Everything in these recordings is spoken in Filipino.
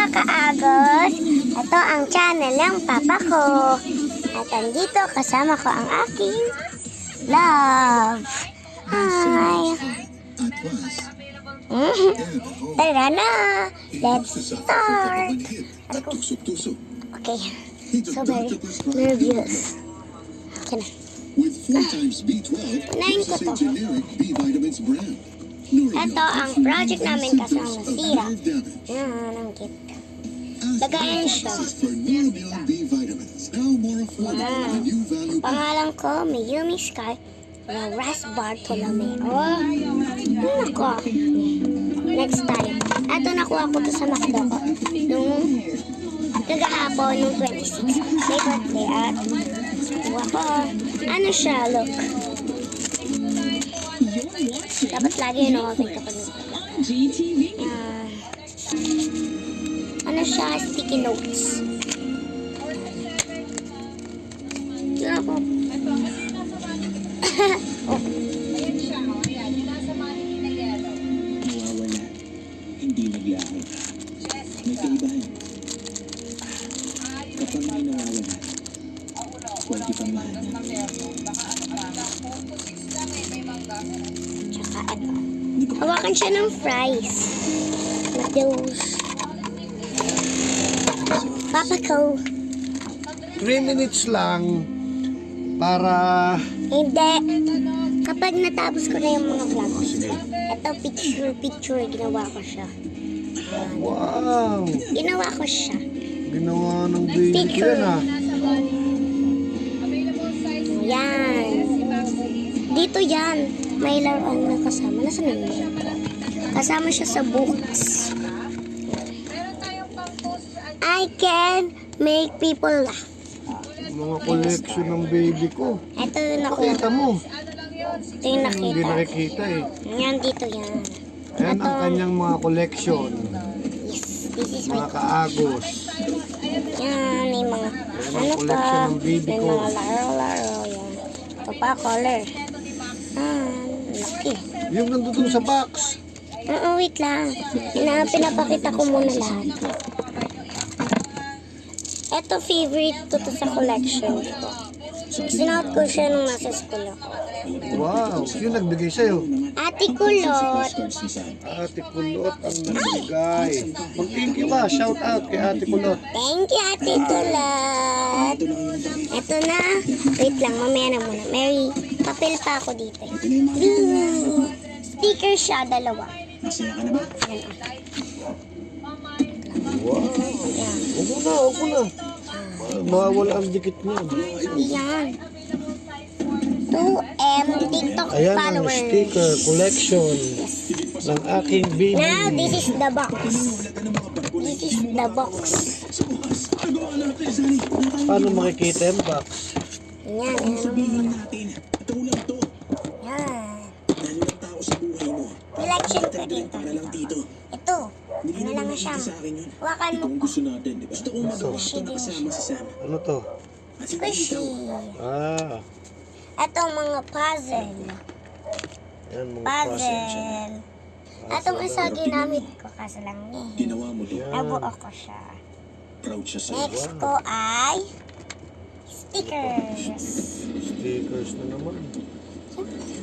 mga kaagos, ito ang channel ng papa ko. At andito kasama ko ang aking love. Hi! Tara na! Let's start! Okay, so very nervous. Okay na. Unahin ko to. Ito ang project namin kasama Sira. Yan, ang cute. Lagayan siya. Pangalan ko, Mayumi Sky. Ras Bartolomeo. Nako. Next time. Ito nakuha ko to sa McDo ko. Nung kagahapon, nung 26. May birthday at kuha ko. Ano siya? Look. Dapat lagi yun open kapag ano siya? Sticky notes. Yun ako. Oh. Nawawala, hindi naglakad. May kaibahan. Kapag may nawawala, pwede pang mahanap. Tsaka ano, hawakan siya ng fries. Madeus. Papa ko. 3 minutes lang para... Hindi. Kapag natapos ko na yung mga vlogs. Ito picture. Ginawa ko siya. Wow! Ginawa ko siya. Ginawa ng baby ko yan ah. Yan. Dito yan. May laruan na kasama. Nasaan na yun? Kasama siya sa books. I can make people laugh. Mga collection ng baby ko. Ito yung nakuha. Pakita mo. Ito yung Hindi nakita. nakikita eh. Yan, dito yan. Ayan ang kanyang mga collection. Yes, this is Mga my... kaagos. Yan, may mga... Ayan Ano ang pa? collection ng baby May ko. mga laro. Yan. Ito pa, color. Laki. Yung nandun sa box. Oo, wait lang. Pinapakita ko muna lahat. Ito, favorite ko to sa collection ko. Sinuot ko siya nung nasa school ako. Wow! Sino nagbigay sa'yo? Ate Kulot. Ate Kulot ang nagbigay. Mag-thank you ba? Shout out kay Ate Kulot. Thank you, Ate Kulot. Ito na. Wait lang, mamaya na muna. Mary, papel pa ako dito. Sticker siya, dalawa. Masaya ka na ba? Wow! Yan. Huwag mo na. Mawawala ang dikit niya. Yan. 2M TikTok Ayan ang followers. sticker collection ng aking baby. Now, this is the box. This is the box. Paano makikita yung box? Yan. Sabihin natin, ito lang to. Yan. Dahil walang tao sa buhay mo. Collection ko dito. Para lang dito. Ito. Ano lang siya. Sa akin yun. Hawakan mo Kung ko. gusto natin, di ba? Gusto kong magawa ito na kasama si Sam. Ano to? At hindi Squishy. ikaw. Ah, Ito mga puzzle. yan mga puzzle siya. Puzzle. Itong isa ginamit ko kasi lang eh. Ginawa mo to. Nabuo ko siya. Proud siya sa'yo. Next ko ay stickers. Stickers na naman.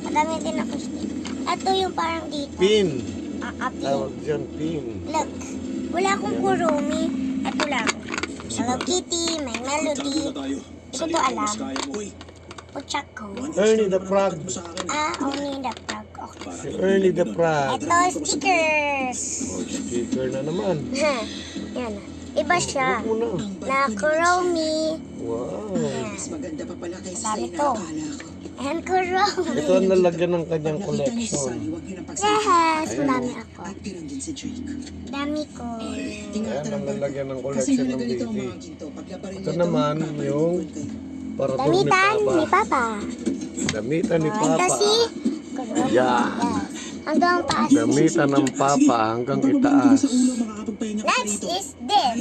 Madami din ako stickers. Ito yung parang dito. Pin. Pin. Tawag dyan, pin. Look. Wala akong kurumi. Ito lang. Hello Kitty, may melody. Hindi ko to alam. Puchako. Ernie the Frog. Only the frog. Okay. Si Ernie the Frog. Ito, stickers. Oh, sticker na naman. Ha. Yan. Iba siya. Huwag mo na. Na kuromi. Wow. Mas maganda pa pala kaysa Dami sa'yo to. na akala ko. And kuromi. Ito ang lalagyan ng kanyang collection. Huwag yun ang pagsasabi. Yes, madami ako. At ganun din si Jake. Dami ko. Ayan ang lalagyan ng Kasi collection ng ganito ang baby. mga ginto. Paglabarin Ito naman yung para to ni Damitan ni Papa. Papa. Damitan ni Ito Papa. si kuromi. Yan. Hanggang taas. Damitan ng Papa hanggang itaas. Sa ulo, makakapagpahinga ka Next rito. is this.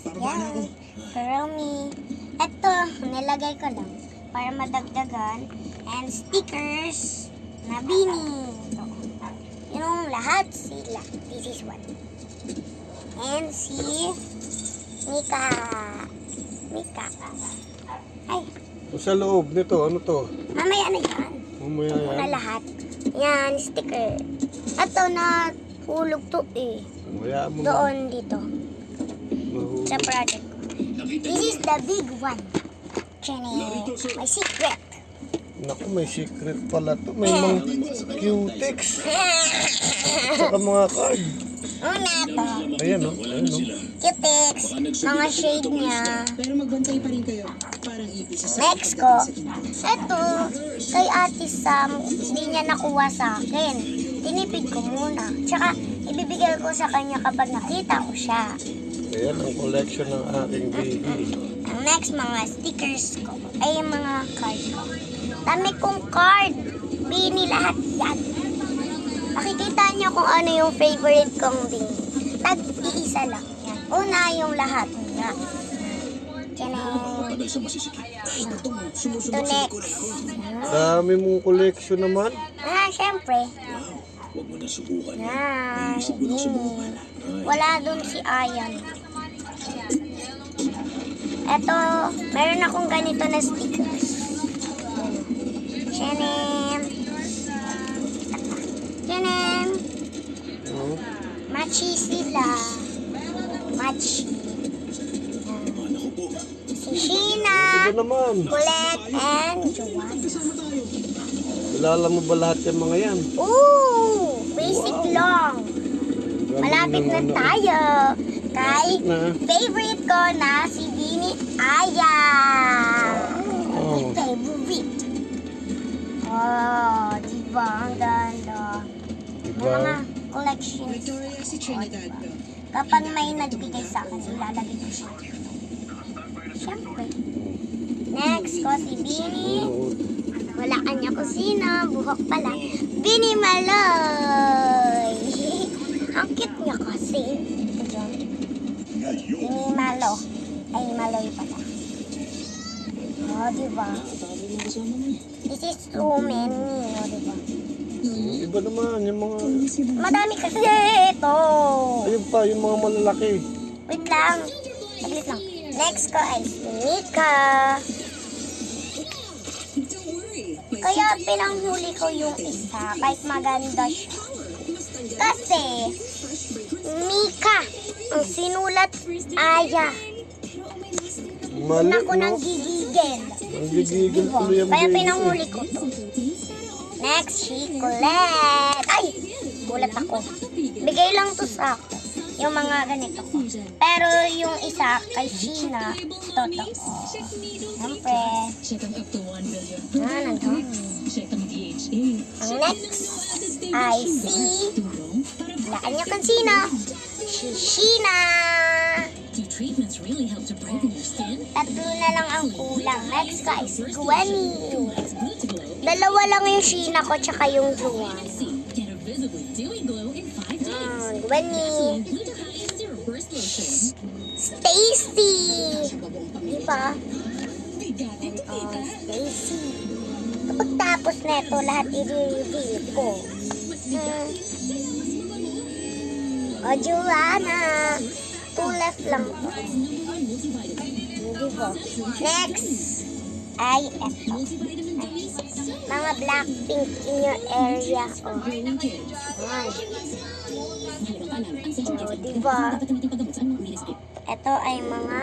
Para Yan. Kuromi. Ito, nilagay ko lang para madagdagan. And stickers na bini. Ito. Yung lahat sila. This is one. And si Mika. Mika. Ay, Sa loob nito, ano to? mamaya na yan. Mamaya Ako na yan. lahat. Yan, sticker. Ito na hulog to eh. Hayaan mo na. Doon dito. Mahulog. Sa project ko. This is the big one. Chene. My secret. Naku, may secret pala to. May mga cutex. Saka mga card. Una to. Ayan o. Ayan o. Cutex. Mga shade niya. Pero magbantay pa rin kayo. Parang ipis sa Next ko. Ito. Kay Ate Sam. Hindi niya nakuha sa akin. Tinipid ko muna. Tsaka ibibigay ko sa kanya kapag nakita ko siya. Ayan ang collection ng aking baby. Ang next mga stickers ko ay yung mga card ko. Dami kong card. Bini lahat yan. Makikita niyo kung ano yung favorite kong bini. Tag-iisa lang yan. Una yung lahat nga. Tiyanay. Ito next. Dami mong collection naman. Syempre. Yan. Wala dun si Ayan. Eto, meron akong ganito na stickers. Chenem. Chenem. Oh. Matchy sila. Matchy. Si Sheena, Ito naman. Colette, and Joanne. Kilala mo ba lahat yung mga yan? Ooh! Basic lang. Galing Malapit na ng ano. tayo. Kay Na. favorite ko na si Bini Aya. Oh. Favorite. Oh, diba? Ang ganda. May Diba? mga collections. Victoria, si Trinidad ko. Kapag may nagbigay sa akin, ilalagay ko siya. Siyempre. Next ko si Bini. Oo. Wala kanya kusina. Buhok pala. Bini Maloy. Ang cute niya kasi. Ito dyan. Bini Malo. Ay, Maloy pala. Oh, diba? This is too many. Oh, diba? Iba naman yung mga... Madami kasi ito. Ayun pa, yung mga malalaki. Wait lang. Saglit lang. Next ko ay si Mika. Kaya pinanghuli ko yung isa kahit maganda siya. Kasi Mika ang sinulat Aya. Mali, Doon ako no? nang gigigil. Ang gigigil Diba? tuloy yung Kaya baby. pinanghuli ko to. Next, si Colette. Ay! Gulat ako. Bigay lang to sa ako. Yung mga ganito ko. Pero yung isa kay Sheena, totoo. Siyempre. Nandun. Ang next ay si... Laan niyo kung sino. Si Sheena. Tatlo na lang ang kulang. Next ko ay si Gwenny. Dalawa lang yung Sheena ko tsaka yung Juan. Gwenny. Stacy. Diba? Stacy. Kapag tapos na ito, lahat i-reveal ko. O, Joanna. 2 left lang to. Diba? Next ay eto. Mga Blackpink in your area. O. Ayan. O, diba? Ito ay mga...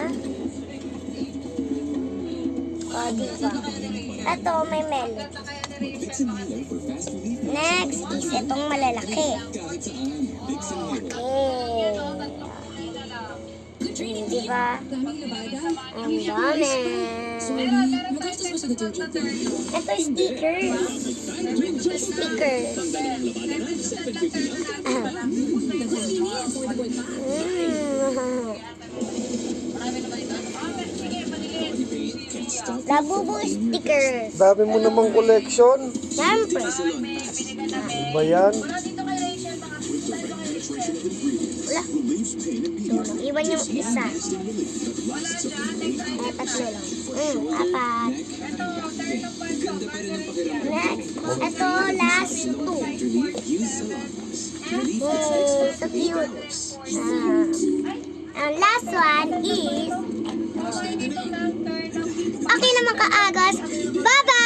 O, diba? Ito, may melon. Next is itong malalaki. Okay. Diba? Ang dami. Ito stickers. Stickers. Labubu stickers. Dami mo namang collection. Siyempre. Ano ba yan? Wala. Iwan yung isa. Tatlo lang. Apat. Next. Ito, last 2. So cute. ang last one is... Okay naman ka, Agos. Bye-bye!